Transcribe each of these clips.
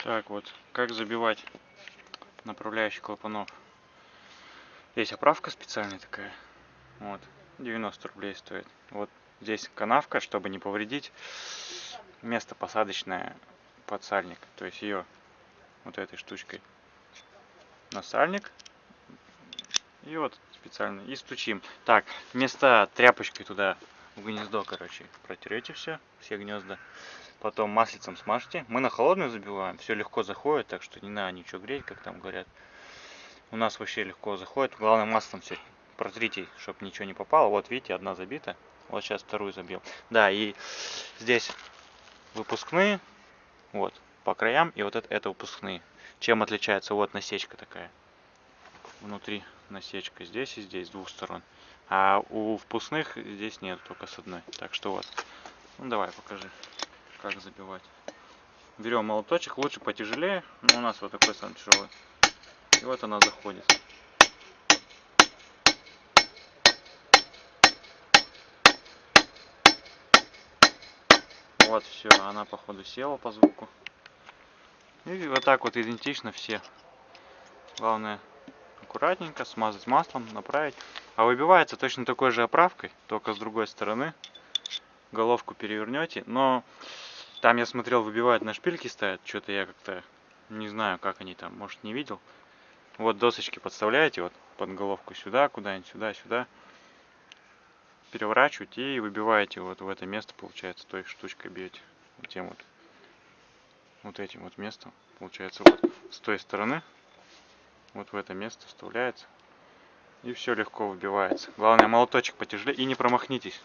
Так вот, как забивать направляющий клапанов. Есть оправка специальная такая. Вот, 90 рублей стоит. Вот здесь канавка, чтобы не повредить место посадочное под сальник. То есть ее вот этой штучкой на сальник. И вот специально. И стучим. Так, вместо тряпочкой туда в гнездо, короче, протерете все гнезда. Потом маслицем смажьте. Мы на холодную забиваем. Все легко заходит, так что не надо ничего греть, как там говорят. У нас вообще легко заходит. Главное маслом все протрите, чтобы ничего не попало. Вот видите, одна забита. Вот сейчас вторую забил. Да, и здесь выпускные. Вот, по краям. И вот это выпускные. Чем отличается? Вот насечка такая. Внутри насечка здесь и здесь, с двух сторон. А у впускных здесь нет, только с одной. Так что вот. Ну давай, покажи, как забивать. Берем молоточек, лучше потяжелее. Но у нас вот такой самый тяжелый. И вот она заходит. Вот, все, она походу села по звуку. И вот так вот идентично все. Главное аккуратненько смазать маслом, направить. А выбивается точно такой же оправкой, только с другой стороны. Головку перевернете. Но там я смотрел, выбивают на шпильки ставят. Что-то я как-то не знаю, как они там, может, не видел. Вот досочки подставляете вот под головку сюда, куда-нибудь сюда, сюда. Переворачиваете и выбиваете вот в это место, получается, той штучкой бьете. Вот тем вот этим вот местом. Получается, вот с той стороны. Вот в это место вставляется. И все легко выбивается. Главное, молоточек потяжелее. И не промахнитесь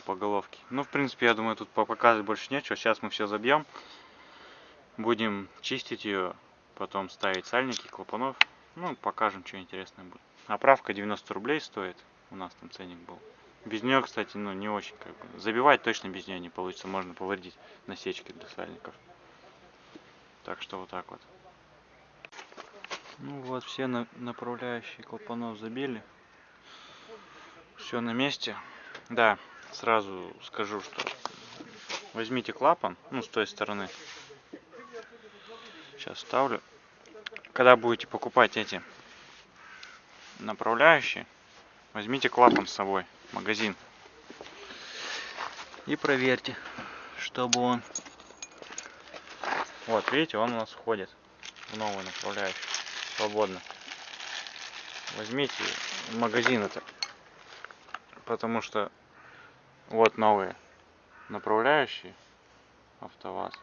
по головке. Ну, в принципе, я думаю, тут показывать больше нечего. Сейчас мы все забьем. Будем чистить ее. Потом ставить сальники, клапанов. Ну, покажем, что интересное будет. Оправка 90 рублей стоит. У нас там ценник был. Без нее, кстати, ну, не очень как бы. Забивать точно без нее не получится. Можно повредить насечки для сальников. Так что вот так вот. Ну вот, все направляющие клапанов забили. Все на месте. Да, сразу скажу, что возьмите клапан, ну, с той стороны. Сейчас ставлю. Когда будете покупать эти направляющие, возьмите клапан с собой в магазин. И проверьте, чтобы он... Вот, видите, он у нас входит в новую направляющую. Свободно. Возьмите в магазин это. Потому что вот новые направляющие. АвтоВАЗ.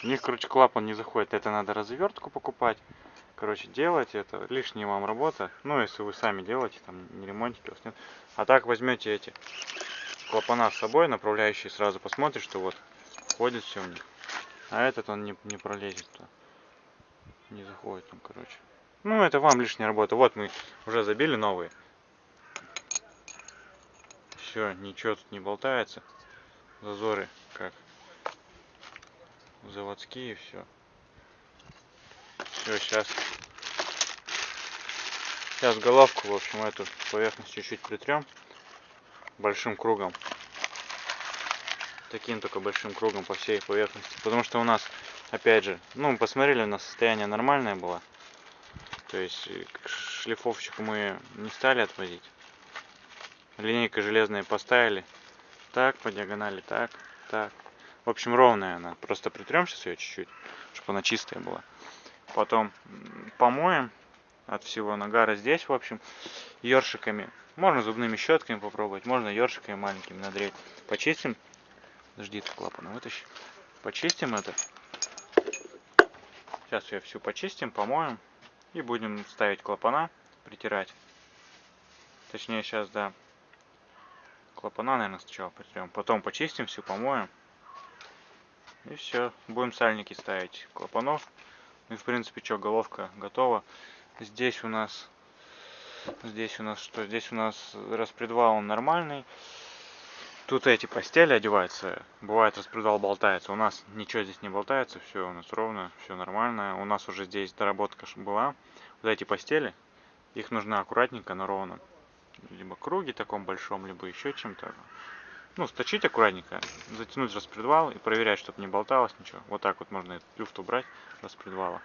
У них, короче, клапан не заходит. Это надо развертку покупать. Короче, делать это. Лишняя вам работа. Ну, если вы сами делаете, там не ремонтите у вас нет. А так возьмете эти клапана с собой, направляющие, сразу посмотрите, что вот входит все в них. А этот он не пролезет. Не заходит он, короче. Ну, это вам лишняя работа. Вот мы уже забили новые. Все, ничего тут не болтается. Зазоры как заводские, все. Все, сейчас головку, в общем, эту поверхность чуть-чуть притрем большим кругом. Таким только большим кругом по всей поверхности. Потому что у нас, опять же, ну, мы посмотрели, на состояние нормальное было. То есть к шлифовщику мы не стали отвозить. Линейка железная поставили. Так, по диагонали, так, так. В общем, ровная она. Просто притрем сейчас ее чуть-чуть, чтобы она чистая была. Потом помоем от всего нагара здесь, в общем, ёршиками. Можно зубными щетками попробовать, можно ёршиками маленькими надрезать. Почистим. Подожди, это клапан вытащи. Почистим это. Сейчас ее всю почистим, помоем. И будем ставить клапана, притирать. Точнее, сейчас, да. Клапана, наверное, сначала притрем. Потом почистим всю, помоем. И все. Будем сальники ставить клапанов. И, в принципе, что, головка готова. Здесь у нас что? Здесь у нас распредвал, он нормальный. Тут эти постели одеваются. Бывает, распредвал болтается. У нас ничего здесь не болтается. Все у нас ровно, все нормально. У нас уже здесь доработка была. Вот эти постели, их нужно аккуратненько, но ровно. Либо круги таком большом, либо еще чем-то. Ну, сточить аккуратненько, затянуть распредвал и проверять, чтобы не болталось ничего. Вот так вот можно этот люфт убрать распредвала,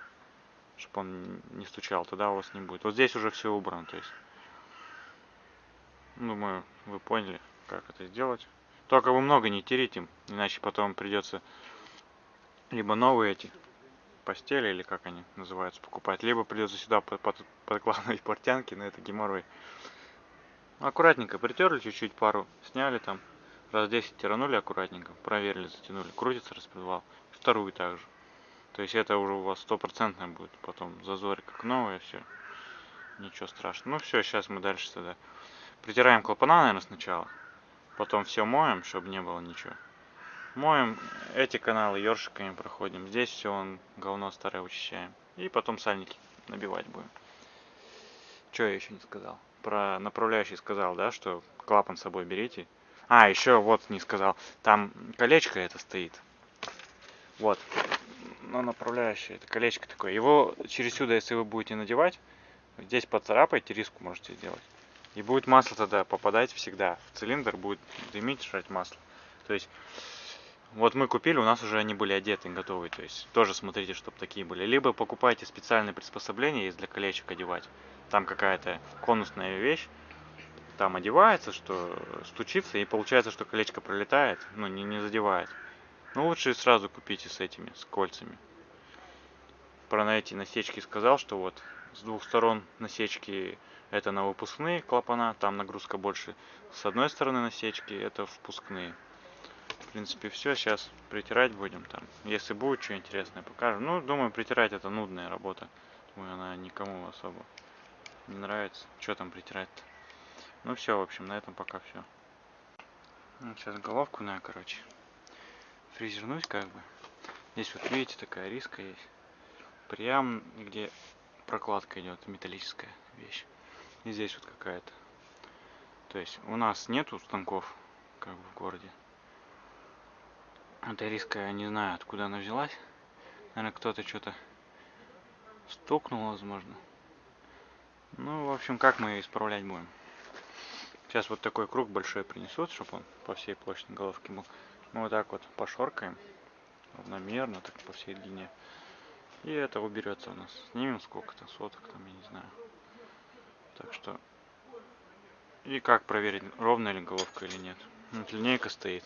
чтобы он не стучал, тогда у вас не будет. Вот здесь уже все убрано, то есть, думаю, вы поняли, как это сделать. Только вы много не терите им, иначе потом придется либо новые эти постели, или как они называются, покупать, либо придется сюда подкладывать портянки, но это геморрой. Аккуратненько притерли чуть-чуть, пару сняли там, раз 10 тиранули аккуратненько, проверили, затянули, крутится распредвал, вторую также. То есть это уже у вас стопроцентно будет потом зазоры как новое, все, ничего страшного. Ну все, сейчас мы дальше тогда притираем клапана, наверное, сначала, потом все моем, чтобы не было ничего. Моем эти каналы, ёршиками проходим, здесь все он говно старое вычищаем, и потом сальники набивать будем. Что я еще не сказал? Про направляющий сказал, да, что клапан с собой берите. А, еще вот не сказал. Там колечко это стоит. Вот. Но направляющее, это колечко такое. Его через сюда, если вы будете надевать, здесь поцарапаете, риску можете сделать. И будет масло тогда попадать всегда. В цилиндр будет дымить, жрать масло. То есть, вот мы купили, у нас уже они были одеты, готовые. То есть, тоже смотрите, чтобы такие были. Либо покупайте специальные приспособления, есть для колечек одевать. Там какая-то конусная вещь. Там одевается, что стучится, и получается, что колечко пролетает, но не задевает. Ну, лучше сразу купите с этими, с кольцами. Про эти насечки сказал, что вот с двух сторон насечки это на выпускные клапана, там нагрузка больше. С одной стороны насечки это впускные. В принципе, все, сейчас притирать будем там. Если будет что интересное, покажем. Ну, думаю, притирать это нудная работа. Думаю, она никому особо не нравится. Что там притирать-то? Ну все, в общем, на этом пока все. Ну, сейчас головку на, короче, фрезернуть как бы. Здесь вот видите, такая риска есть. Прям где прокладка идет, металлическая вещь. И здесь вот какая-то. То есть у нас нету станков, как бы в городе. Эта риска, я не знаю, откуда она взялась. Наверное, кто-то что-то стукнул, возможно. Ну, в общем, как мы ее исправлять будем? Сейчас вот такой круг большой принесут, чтобы он по всей площади головки был. Мы вот так вот пошоркаем равномерно, так по всей длине. И это уберется у нас. Снимем сколько-то, соток там, я не знаю. Так что... И как проверить, ровная ли головка или нет. Вот линейка стоит.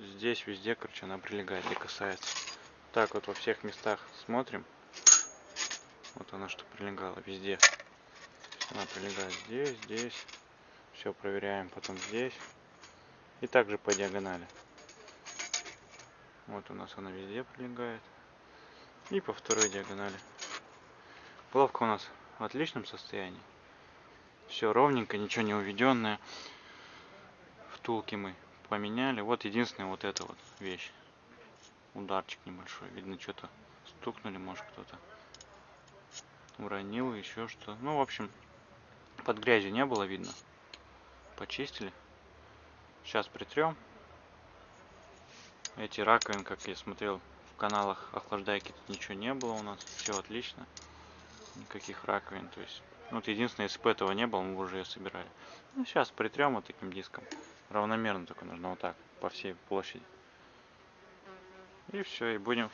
Здесь, везде, короче, она прилегает, где касается. Так вот во всех местах смотрим. Вот она что прилегала, везде. Она прилегает здесь, здесь. Все проверяем, потом здесь. И также по диагонали. Вот у нас она везде прилегает. И по второй диагонали. Головка у нас в отличном состоянии. Все ровненько, ничего не уведенное. Втулки мы поменяли. Вот единственная вот эта вот вещь. Ударчик небольшой. Видно, что-то стукнули, может кто-то уронил, еще что. Ну, в общем, под грязью не было видно. Почистили. Сейчас притрем. Эти раковины, как я смотрел в каналах охлаждайки, тут ничего не было у нас. Все отлично. Никаких раковин. То есть, вот единственное, если бы этого не было, мы бы уже ее собирали. Ну, сейчас притрем вот таким диском. Равномерно только нужно вот так, по всей площади. И все, и будем...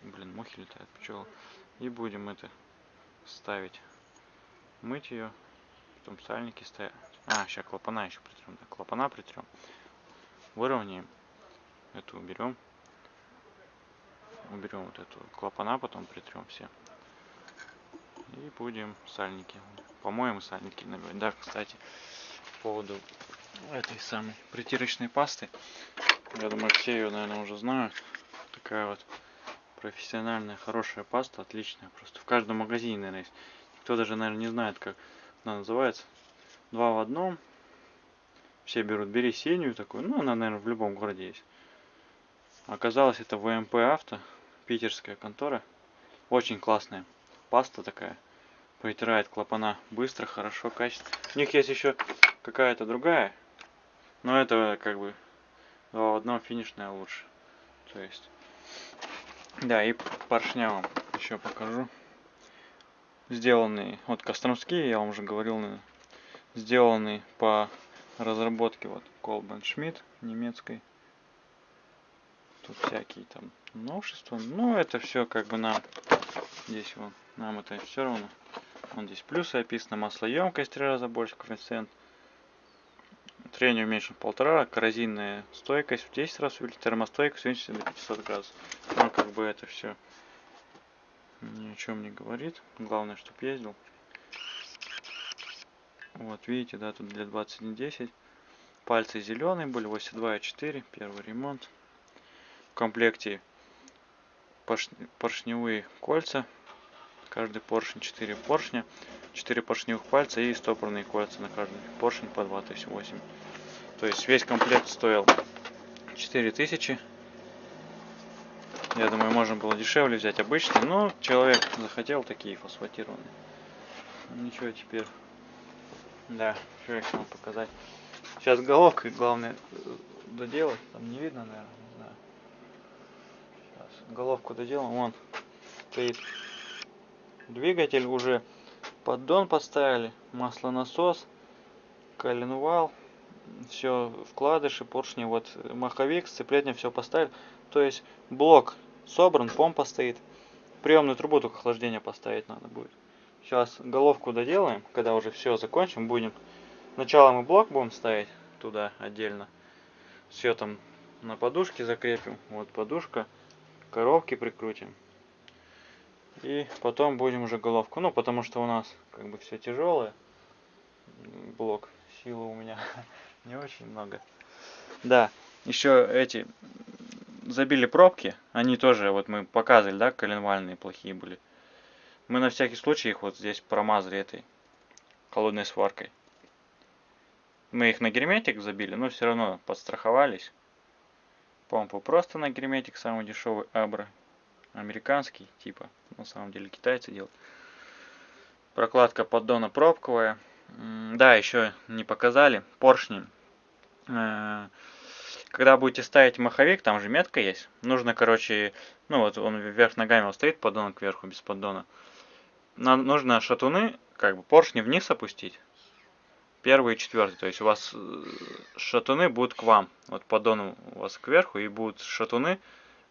Блин, мухи летают, пчелы. И будем это ставить. Мыть ее. Потом сальники ставить. А, сейчас клапана еще притрем. Да, клапана притрем. Выровняем. Эту уберем. Уберем вот эту клапана, потом притрем все. И будем сальники. Помоем и сальники набивать. Да, кстати, по поводу этой самой притирочной пасты. Я думаю, все ее, наверное, уже знают. Такая вот профессиональная, хорошая паста, отличная. Просто в каждом магазине, наверное, есть. Никто даже, наверное, не знает, как она называется. 2 в одном. Все берут, бери синюю такую. Ну, она, наверное, в любом городе есть. Оказалось, это ВМП Авто, питерская контора. Очень классная паста такая. Протирает клапана быстро, хорошо, качественно. У них есть еще какая-то другая. Но это как бы 2 в одном, финишная лучше. То есть... Да, и поршня вам еще покажу. Сделанные, вот костромские, я вам уже говорил, наверное, сделанные по разработки вот Колбан Шмидт немецкой. Тут всякие там новшества. Ну, это все как бы нам здесь вот, нам это все равно. Вон здесь плюсы описано, маслоемкость 3 раза больше, коэффициент. Трение уменьшено в 1,5, коррозийная стойкость в 10 раз увеличить, термостойкость увеличить до 500 градусов. Ну, как бы это все ни о чем не говорит. Главное, чтобы ездил. Вот, видите, да, тут для 21.10. Пальцы зеленые были, 82,4, первый ремонт. В комплекте поршневые кольца. Каждый поршень 4 поршня, 4 поршневых пальца и стопорные кольца на каждый поршень по 2, то есть 8. То есть весь комплект стоил 4000. Я думаю, можно было дешевле взять обычный, но человек захотел такие фосфатированные. Ничего теперь. Да, что я хочу вам показать. Сейчас головкой главное доделать. Там не видно, наверное, не знаю. Сейчас головку доделаем. Вон стоит двигатель, уже поддон поставили, маслонасос, коленвал, все, вкладыши, поршни, вот маховик, сцепление, все поставили. То есть блок собран, помпа стоит. Приемную трубу только охлаждения поставить надо будет. Сейчас головку доделаем, когда уже все закончим, будем. Сначала мы блок будем ставить туда отдельно. Все там на подушке закрепим. Вот подушка, коробки прикрутим. И потом будем уже головку. Ну, потому что у нас как бы все тяжелое. Блок. Силы у меня не очень много. Да, еще эти забили пробки. Они тоже, вот мы показывали, да, коленвальные плохие были. Мы на всякий случай их вот здесь промазали этой холодной сваркой. Мы их на герметик забили, но все равно подстраховались. Помпу просто на герметик, самый дешевый Абра. Американский, типа, на самом деле китайцы делают. Прокладка поддона пробковая. Да, еще не показали. Поршни. Когда будете ставить маховик, там же метка есть. Нужно, короче, ну вот он вверх ногами вот стоит, поддон кверху, без поддона. Нужно шатуны, как бы поршни вниз опустить. Первый и четвертый. То есть у вас шатуны будут к вам. Вот поддон у вас кверху, и будут шатуны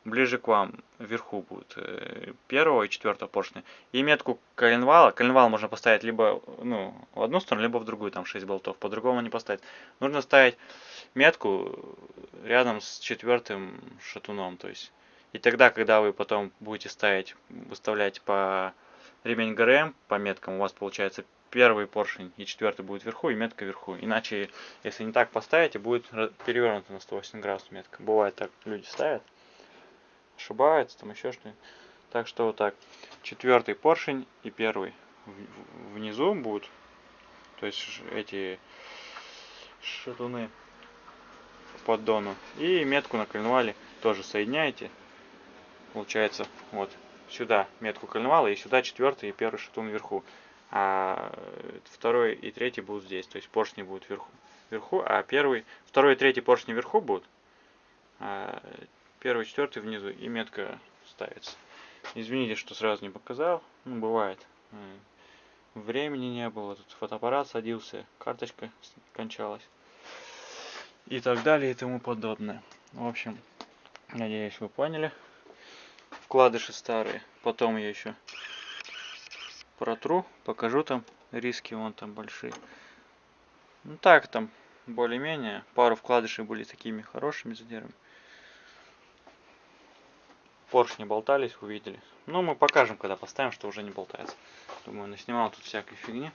ближе к вам, вверху будут первого и четвертого поршня. И метку коленвала. Коленвал можно поставить либо ну, в одну сторону, либо в другую, там 6 болтов. По-другому не поставить. Нужно ставить метку рядом с четвертым шатуном. То есть. И тогда, когда вы потом будете ставить, выставлять по ремень ГРМ, по меткам, у вас получается первый поршень и четвертый будет вверху, и метка вверху. Иначе, если не так поставите, будет перевернута на 180 градусов метка. Бывает так, люди ставят. Ошибается, там еще что-нибудь. Так что вот так. Четвертый поршень и первый внизу будут. То есть эти шатуны к поддону. И метку на коленвале тоже соединяете. Получается вот сюда метку коленвала и сюда четвертый и первый шатун вверху. А второй и третий будут здесь. То есть поршни будут вверху, а второй и третий поршни вверху будут. А первый, четвертый внизу, и метка ставится. Извините, что сразу не показал. Ну, бывает. Времени не было. Тут фотоаппарат садился, карточка кончалась. И так далее, и тому подобное. В общем, надеюсь, вы поняли. Вкладыши старые. Потом я еще протру, покажу там риски, вон там большие. Ну так, там более-менее. Пару вкладышей были такими хорошими задержами. Поршни болтались, увидели. Ну, мы покажем, когда поставим, что уже не болтается. Думаю, наснимал тут всякой фигни.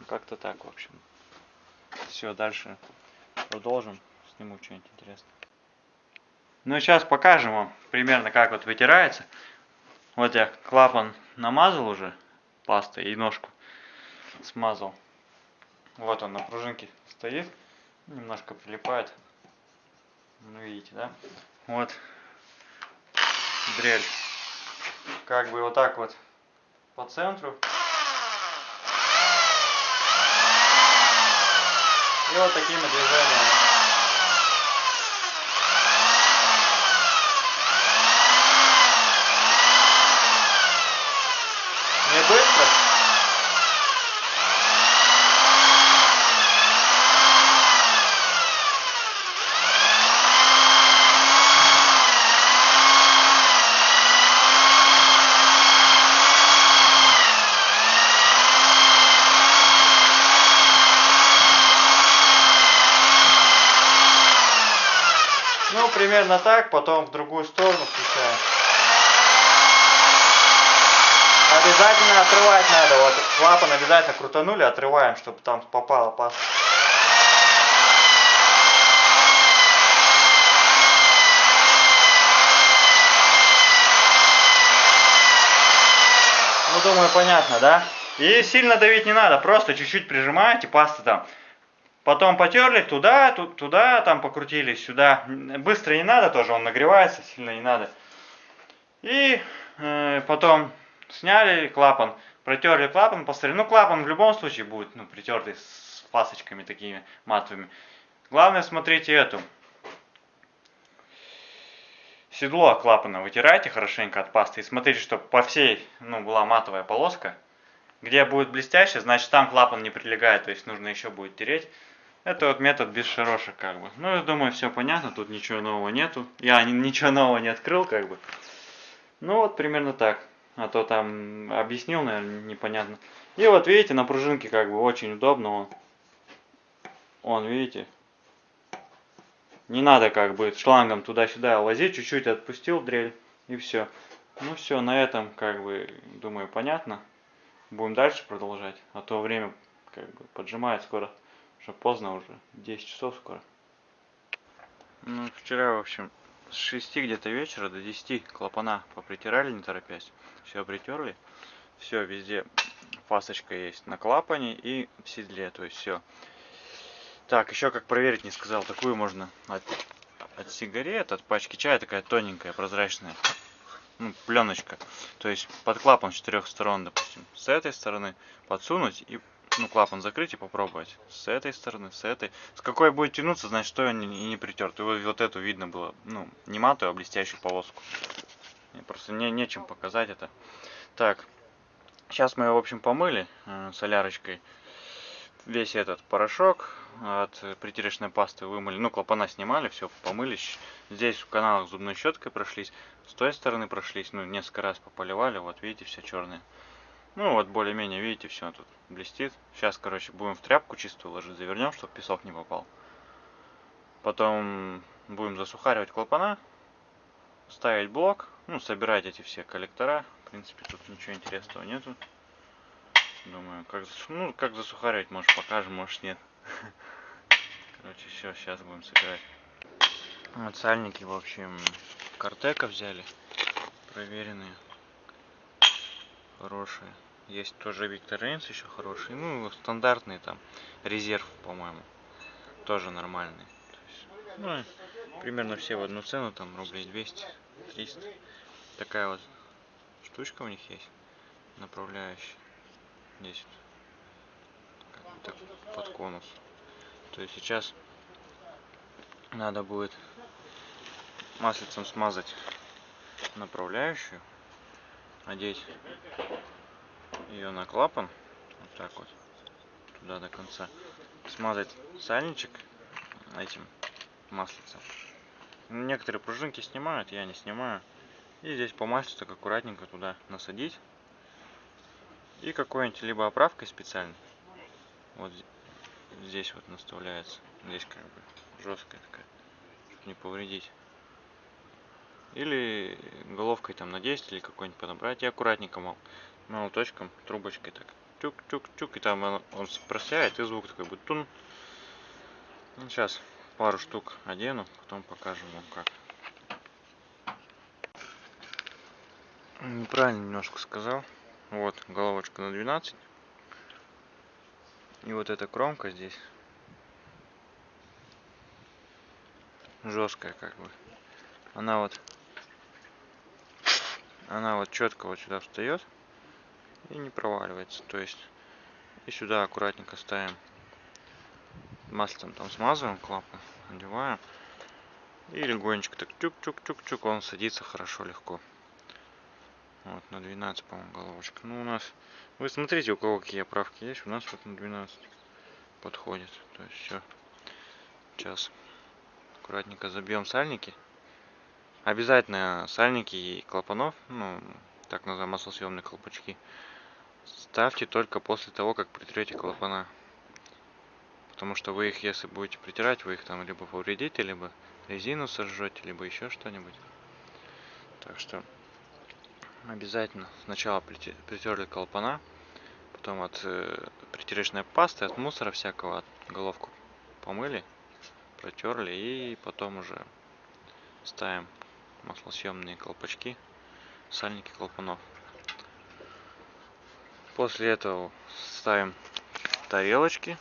Как-то так, в общем. Все, дальше продолжим. Сниму что-нибудь интересное. Ну, сейчас покажем вам примерно, как вот вытирается. Вот я клапан намазал уже пастой и ножку смазал. Вот он на пружинке стоит. Немножко прилипает. Ну, видите, да? Вот. Дрель. Как бы вот так вот по центру. И вот такими движениями. Не быстро. примерно так, потом в другую сторону включаем. Обязательно отрывать надо, вот клапан обязательно крутанули, отрываем, чтобы там попало паста. Ну, думаю, понятно, да? И сильно давить не надо, просто чуть-чуть прижимаете, паста там. Потом потерли туда, туда, там покрутили, сюда. Быстро не надо тоже, он нагревается, сильно не надо. И потом сняли клапан, протерли клапан, поставили. Ну, клапан в любом случае будет, притертый с пасочками такими матовыми. Главное, смотрите эту. Седло клапана вытирайте хорошенько от пасты и смотрите, чтобы по всей, была матовая полоска. Где будет блестяще, значит там клапан не прилегает, то есть нужно еще будет тереть. Это вот метод без шарошек, как бы. Ну, я думаю, все понятно, тут ничего нового нету. Я ничего нового не открыл, как бы. Ну, вот примерно так. А то там объяснил, наверное, непонятно. И вот видите, на пружинке как бы очень удобно. Он, видите. Не надо как бы шлангом туда-сюда возить, чуть-чуть отпустил дрель и все. Ну все, на этом как бы, думаю, понятно. Будем дальше продолжать, а то время как бы поджимает скоро, что поздно уже, 10 часов скоро. Ну, вчера, в общем, с 6 где-то вечера до 10 клапана попритирали, не торопясь. Все притерли, все, везде фасочка есть на клапане и в седле, то есть все. Так, еще как проверить не сказал, такую можно от сигарет, от пачки чая, такая тоненькая, прозрачная. Пленочка. То есть под клапан с 4 сторон, допустим, с этой стороны подсунуть и клапан закрыть и попробовать. С этой стороны, с этой. С какой будет тянуться, значит, что и не притерт. И вот эту видно было, не матовую, а блестящую полоску. Просто нечем показать это. Так, сейчас мы его, в общем, помыли солярочкой. Весь этот порошок от притирочной пасты вымыли, клапана снимали, все помыли. Здесь в каналах зубной щеткой прошлись, с той стороны прошлись, несколько раз пополивали, вот видите, все черные. Вот более-менее, видите, все тут блестит. Сейчас, короче, будем в тряпку чистую ложить, завернем, чтобы песок не попал. Потом будем засухаривать клапана, ставить блок, собирать эти все коллектора. В принципе, тут ничего интересного нету. Думаю, как засухаривать, может покажем, может нет. Короче, все, сейчас будем собирать. Вот сальники, в общем, Картека взяли, проверенные, хорошие. Есть тоже Виктор Рейнс еще хороший, стандартные там, резерв, по-моему, тоже нормальные. То есть, примерно все в одну цену, там рублей 200, 300. Такая вот штучка у них есть, направляющая. Здесь так, под конус. То есть сейчас надо будет маслицем смазать направляющую, одеть ее на клапан, вот так вот, туда до конца, смазать сальничек этим маслицем. Некоторые пружинки снимают, я не снимаю. И здесь по маслу так аккуратненько туда насадить. И какой-нибудь либо оправкой специальной, вот здесь вот наставляется, здесь как бы жесткая такая, чтобы не повредить. Или головкой там на 10 или какой-нибудь подобрать и аккуратненько молоточком, трубочкой так чук-чук-чук, и там он просяет, и звук такой будет тун. Сейчас пару штук одену, потом покажем вам как. Неправильно немножко сказал. Вот головочка на 12. И вот эта кромка здесь жесткая как бы. Она вот четко вот сюда встает и не проваливается. То есть и сюда аккуратненько ставим. Маслом там смазываем клапан, одеваем. И легонечко так чук-чук-чук-чук, он садится хорошо, легко. Вот на 12, по-моему, головочка. У нас, вы смотрите, у кого какие оправки есть, у нас вот на 12 подходит. То есть все. Сейчас аккуратненько забьем сальники. Обязательно сальники и клапанов, так называемые маслосъемные колпачки, ставьте только после того, как притрете клапана. Потому что вы их, если будете притирать, вы их там либо повредите, либо резину сожжете, либо еще что-нибудь. Так что обязательно сначала притерли клапана, потом от притирочной пасты, от мусора всякого, от головку помыли, протерли, и потом уже ставим маслосъемные колпачки, сальники клапанов. После этого ставим тарелочки,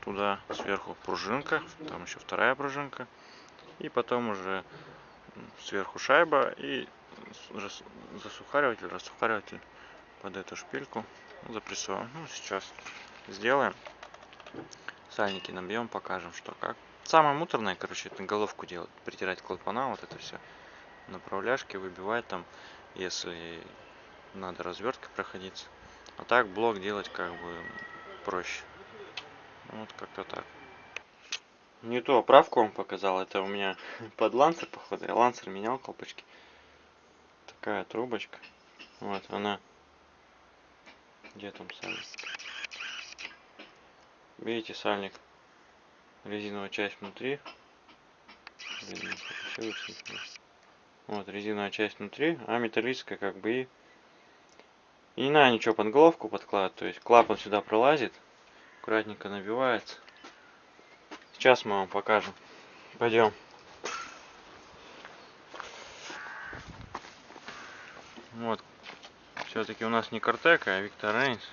туда сверху пружинка, там еще вторая пружинка, и потом уже сверху шайба и рассухариватель под эту шпильку запрессован. Ну, сейчас сделаем, сальники набьем, покажем, что как. Самое муторное, короче, это головку делать, притирать клапана, вот это все, направляшки выбивать там, если надо разверткой проходиться. А так блок делать как бы проще. Вот как-то так. Не ту оправку вам показал, это у меня под лансер, походу. Я лансер менял, колпачки. Такая трубочка. Вот она. Где там сальник? Видите, сальник. Резиновая часть внутри. Вот резиновая часть внутри, а металлическая как бы и не надо ничего под головку подкладывать. То есть клапан сюда пролазит, аккуратненько набивается. Сейчас мы вам покажем. Пойдем. Вот. Все-таки у нас не Кортека, а Виктор Рейнс.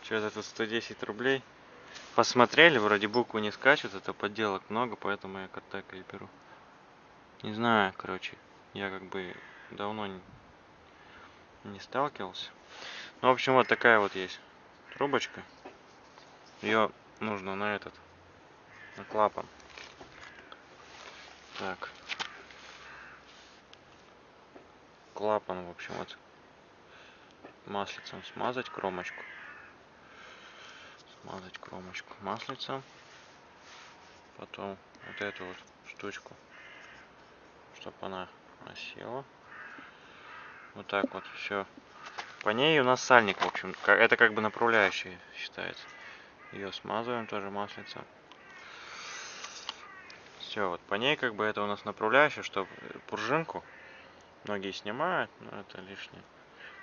Что-то тут 110 рублей. Посмотрели, вроде буквы не скачут, это подделок много, поэтому я Кортека и беру. Не знаю, короче, я как бы давно не сталкивался. Ну, в общем, вот такая вот есть трубочка. Ее нужно на клапан. Так. Клапан, в общем, вот маслицем смазать кромочку. Смазать кромочку маслицем. Потом вот эту вот штучку, чтобы она осела. Вот так вот все. По ней у нас сальник, в общем, это как бы направляющая считается. Ее смазываем тоже маслицем. Все, вот по ней как бы это у нас направляющая, чтобы пружинку, многие снимают, но это лишнее.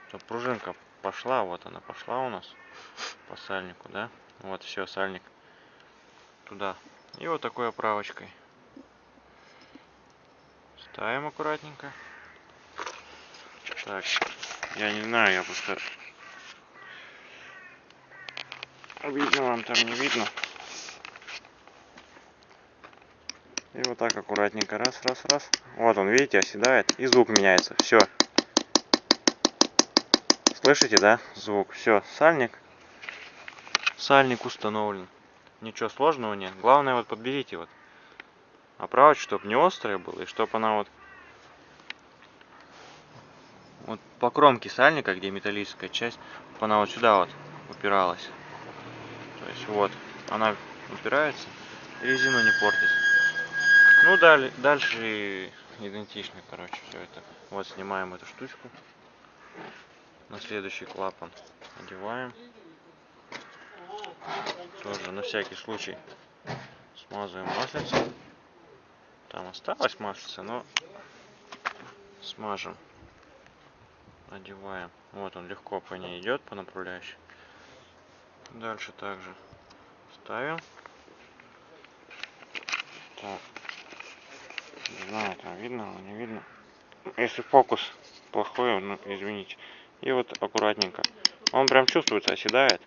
Чтобы пружинка пошла, вот она пошла у нас по сальнику, да. Вот все, сальник туда. И вот такой оправочкой ставим аккуратненько. Так, я не знаю, я просто... Видно вам там, не видно. И вот так аккуратненько, раз, раз, раз. Вот он, видите, оседает, и звук меняется. Все. Слышите, да? Звук. Все, сальник установлен. Ничего сложного нет. Главное, вот подберите вот оправочку, чтобы не острая была, и чтобы она вот по кромке сальника, где металлическая часть, чтобы она вот сюда вот упиралась. То есть вот, она упирается, и резину не портит. Ну, дальше идентично, короче, все это. Вот снимаем эту штучку. На следующий клапан одеваем. Тоже на всякий случай смазываем маслицем. Там осталось маслица, но смажем. Одеваем. Вот он легко по ней идет, по направляющей. Дальше также ставим. Так. Не знаю, там видно, не видно. Если фокус плохой, ну извините. И вот аккуратненько. Он прям чувствуется, оседает.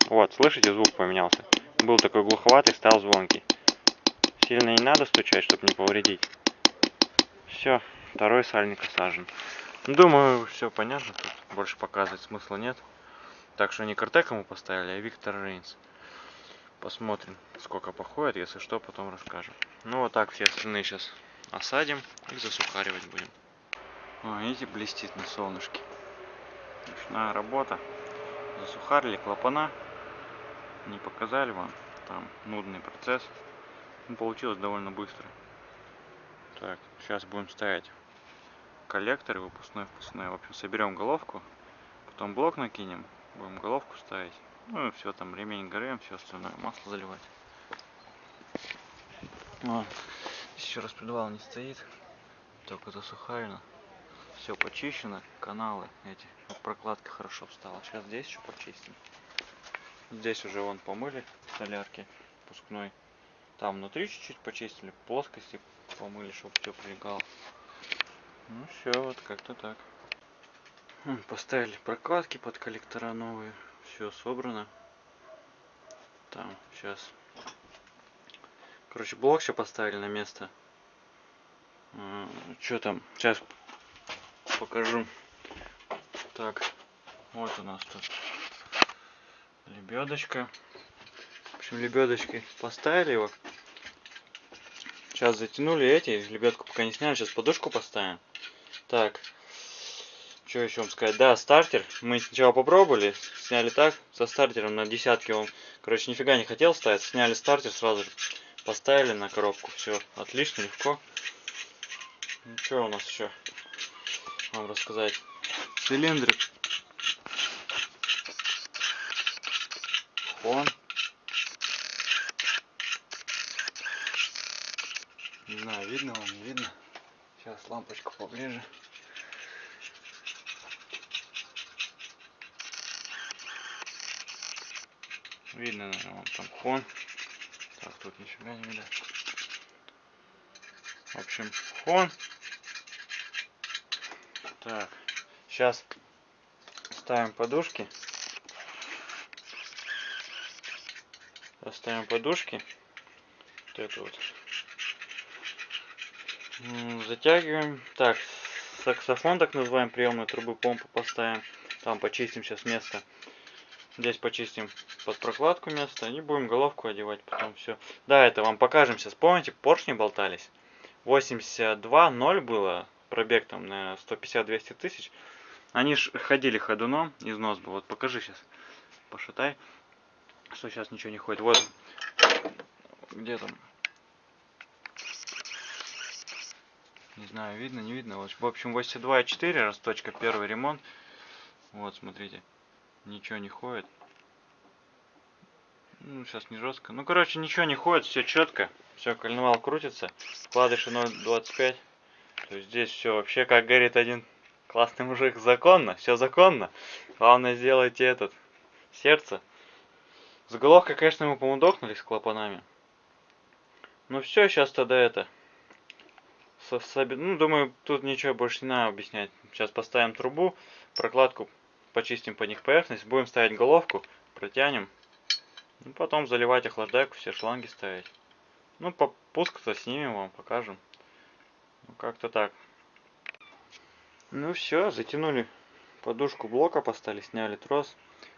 Вот, слышите, звук поменялся. Был такой глуховатый, стал звонкий. Сильно не надо стучать, чтобы не повредить. Все, второй сальник осажен. Думаю, все понятно, тут больше показывать смысла нет. Так что не Кортека мы поставили, а Виктор Рейнс. Посмотрим, сколько походит, если что, потом расскажем. Ну вот так все остальные сейчас осадим и засухаривать будем. О, видите, блестит на солнышке. Ручная работа. Засухарили клапана. Не показали вам. Там нудный процесс. Ну, получилось довольно быстро. Так, сейчас будем ставить коллекторы выпускной, впускной. В общем, соберем головку. Потом блок накинем. Будем головку ставить. Ну и все, там ремень ГРМ, все остальное, масло заливать. Вот. Еще распредвал не стоит, только засухарено. Все почищено, каналы эти, вот прокладка хорошо встала. Сейчас здесь еще почистим. Здесь уже вон помыли солярки пускной. Там внутри чуть-чуть почистили, плоскости помыли, чтобы все прилегало. Ну все, вот как-то так. Поставили прокладки под коллектора новые. Все собрано. Там сейчас. Короче, блок еще поставили на место. Что там? Сейчас покажу. Так, вот у нас тут лебедочка. В общем, лебедочкой поставили его. Сейчас затянули эти, лебедку пока не сняли, сейчас подушку поставим. Так, что еще вам сказать? Да, стартер. Мы сначала попробовали, сняли так, со стартером на десятке он, короче, нифига не хотел ставить. Сняли стартер, сразу же поставили на коробку. Все, отлично, легко. Ну, что у нас еще вам рассказать? Цилиндры. Хон. Не знаю, видно вам, не видно. Сейчас лампочку поближе. Видно, наверное, вон там хон. Так, тут нифига не видно. В общем, хон. Так, сейчас ставим подушки. Ставим подушки. Вот это вот. Затягиваем. Так, саксофон, так называемый, приемную трубу, помпу поставим. Там почистим сейчас место. Здесь почистим под прокладку место и будем головку одевать потом все. Да, это вам покажем сейчас. Помните, поршни болтались? 82,0 было. Пробег там, наверное, 150-200 тысяч. Они ж ходили ходуном, износ был. Вот покажи сейчас. Пошатай. Что сейчас ничего не ходит. Вот. Где там? Не знаю, видно, не видно. В общем, 82,4, росточка, первый ремонт. Вот, смотрите. Ничего не ходит. Ну, сейчас не жестко. Ну, короче, ничего не ходит, все четко. Все, коленвал крутится. Вкладыши 0,25. То есть здесь все вообще, как говорит один классный мужик, законно. Все законно. Главное, сделайте этот сердце. Заголовка, конечно, мы помудохнули с клапанами. Ну все, сейчас тогда это. Ну, думаю, тут ничего больше не надо объяснять. Сейчас поставим трубу, прокладку, почистим по них поверхность, будем ставить головку, протянем. Ну, потом заливать охлаждайку, все шланги ставить. Ну, пуск-то снимем вам, покажем. Ну, как-то так. Ну все, затянули подушку блока, поставили, сняли трос.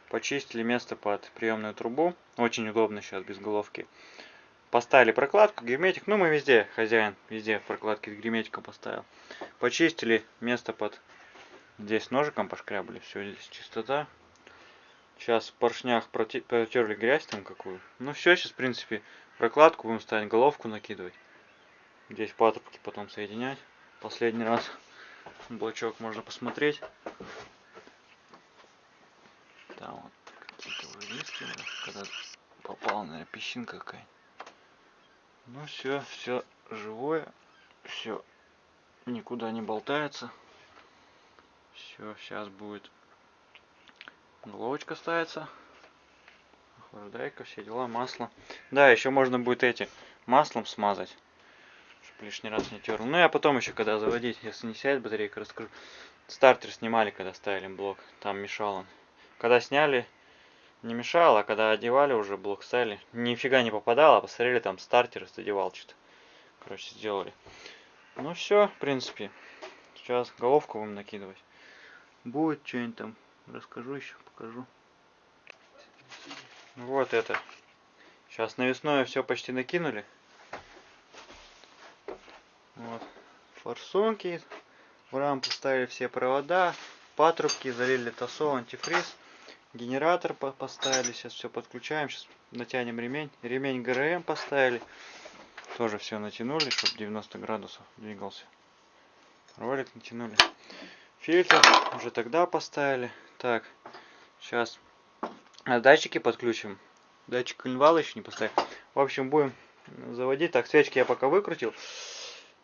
Почистили место под приемную трубу. Очень удобно сейчас без головки. Поставили прокладку, герметик. Ну, мы везде, хозяин, везде прокладки с герметиком поставил. Почистили место под... Здесь ножиком пошкрябали. Все, здесь чистота. Сейчас в поршнях протерли грязь там какую. Ну все, сейчас в принципе прокладку будем ставить, головку накидывать. Здесь патрубки потом соединять. Последний раз блочок можно посмотреть. Там вот какие-то уже низкие, когда попала, наверное, песчинка какая. Ну все, все живое, все никуда не болтается. Все, сейчас будет головочка ставится. Охлаждайка, все дела, масло. Да, еще можно будет эти маслом смазать, чтобы лишний раз не терл. Ну, я потом еще, когда заводить, если не сядет батарейка, расскажу. Стартер снимали, когда ставили блок, там мешал он. Когда сняли, не мешало, а когда одевали уже блок ставили, нифига не попадало, посмотрели, там стартер задевал что-то. Короче, сделали. Ну все, в принципе. Сейчас головку будем накидывать. Будет что-нибудь там, расскажу еще, покажу. Вот это. Сейчас навесное все почти накинули. Вот. Форсунки. В рампу ставили все провода. Патрубки, залили тосол, антифриз. Генератор поставили. Сейчас все подключаем. Сейчас натянем ремень. Ремень ГРМ поставили. Тоже все натянули, чтобы 90 градусов двигался. Ролик натянули. Фильтр уже тогда поставили. Так, сейчас Датчики подключим. Датчик коленвала еще не поставил. В общем, будем заводить. Так, свечки я пока выкрутил.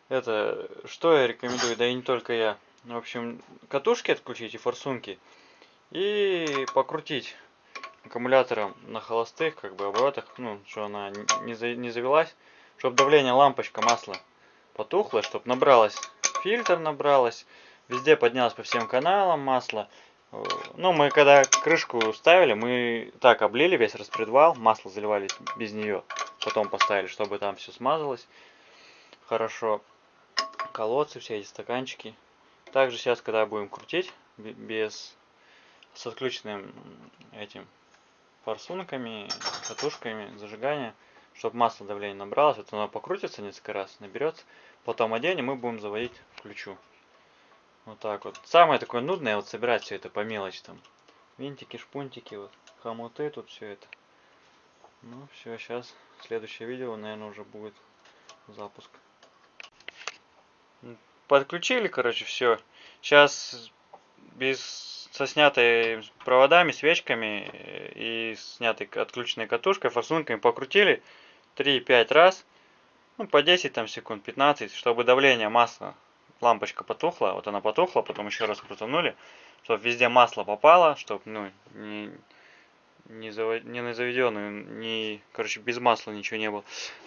Это, что я рекомендую, да и не только я. В общем, катушки отключить и форсунки. И покрутить аккумулятором на холостых, как бы, оборотах, ну, что она не завелась. Чтобы давление лампочка масла потухло, чтобы набралось, фильтр набралось. Везде поднялось по всем каналам масло. Ну, мы когда крышку ставили, мы так облили весь распредвал, масло заливали без нее. Потом поставили, чтобы там все смазалось хорошо. Колодцы, все эти стаканчики. Также сейчас, когда будем крутить, с отключенным этим форсунками, катушками, зажигания, чтобы масло давление набралось, вот оно покрутится несколько раз, наберется, потом оденем, мы будем заводить в ключу. Вот так вот. Самое такое нудное, вот собирать все это по мелочи там. Винтики, шпунтики, вот, хомуты, тут все это. Ну все, сейчас следующее видео, наверное, уже будет запуск. Подключили, короче, все. Сейчас со снятой проводами, свечками и снятой отключенной катушкой, форсунками покрутили 3-5 раз. Ну, по 10 там секунд, 15, чтобы давление масла, лампочка потухла. Вот она потухла, потом еще раз крутанули, чтобы везде масло попало, чтобы, ну, не на заведенную, короче, без масла ничего не было.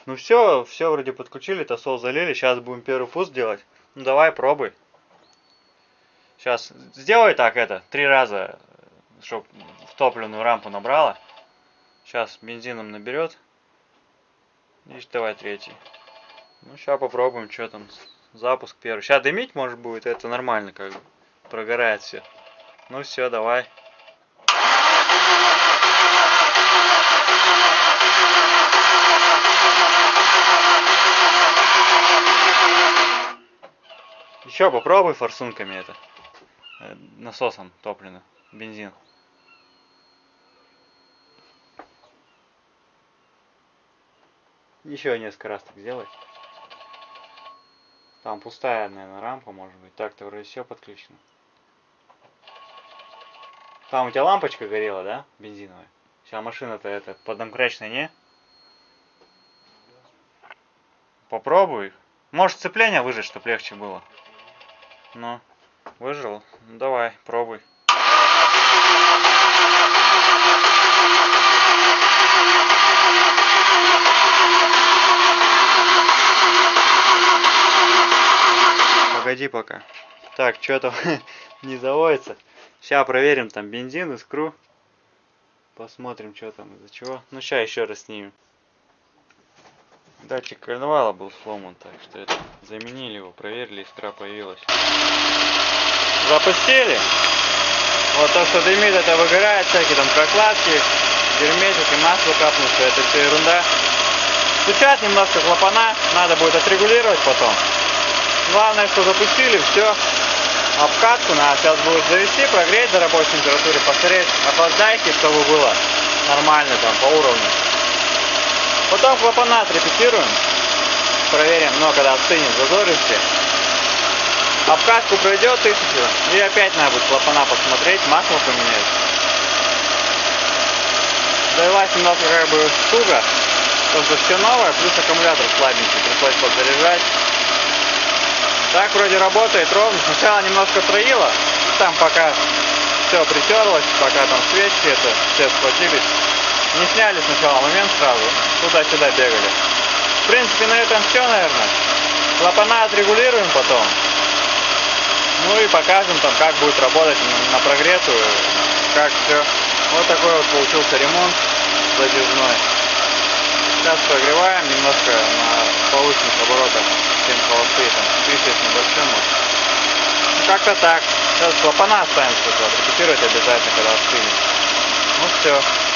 Ну все вроде подключили, тосол залили. Сейчас будем первый пуск делать. Ну давай, пробуй. Сейчас сделай так 3 раза, чтобы в топливную рампу набрала. Сейчас бензином наберет. И давай третий. Ну сейчас попробуем, что там. Запуск первый. Сейчас дымить может будет, это нормально, как бы. Прогорает все. Ну все, давай. Еще попробуй форсунками это. Насосом топливно. Бензин. Еще несколько раз так сделай. Там пустая, наверное, рампа может быть. Так-то вроде все подключено. Там у тебя лампочка горела, да? Бензиновая. Сейчас машина-то поддомкрачная, не? Попробуй. Может сцепление выжать, чтобы легче было. Ну, выжил. Ну, давай, пробуй. Погоди пока. Так, что-то не заводится. Сейчас проверим там бензин, искру. Посмотрим, что там, из-за чего. Ну, сейчас еще раз снимем. Датчик коленвала был сломан, так что это заменили его, проверили, искра появилась. Запустили. Вот то, что дымит, это выгорает, всякие там прокладки, герметики, масло капнуто, это все ерунда. Стучат немножко клапана, надо будет отрегулировать потом. Главное, что запустили, все. Обкатку надо сейчас будет завести, прогреть до рабочей температуры, посмотреть опоздайки, чтобы было нормально там по уровню. Потом клапана отрепетируем, проверим, но когда остынет зазористые. Обкатку пройдет 1000, и опять надо будет клапана посмотреть, масло поменять. Завелась немножко как бы туго, потому что все новое, плюс аккумулятор слабенький, пришлось подзаряжать. Так вроде работает ровно, сначала немножко троило, там пока все притерлось, пока там свечки это все схватились. Не сняли сначала момент сразу, туда-сюда бегали. В принципе, на этом все, наверное. Клапана отрегулируем потом. Ну и покажем там, как будет работать на прогретую, как все. Вот такой вот получился ремонт задержной. Сейчас прогреваем немножко на повышенных оборотах, 7 холостые, там 1000 с небольшим. Ну как-то так. Сейчас клапана оставим, что-то отрепетировать обязательно, когда остынет. Ну все.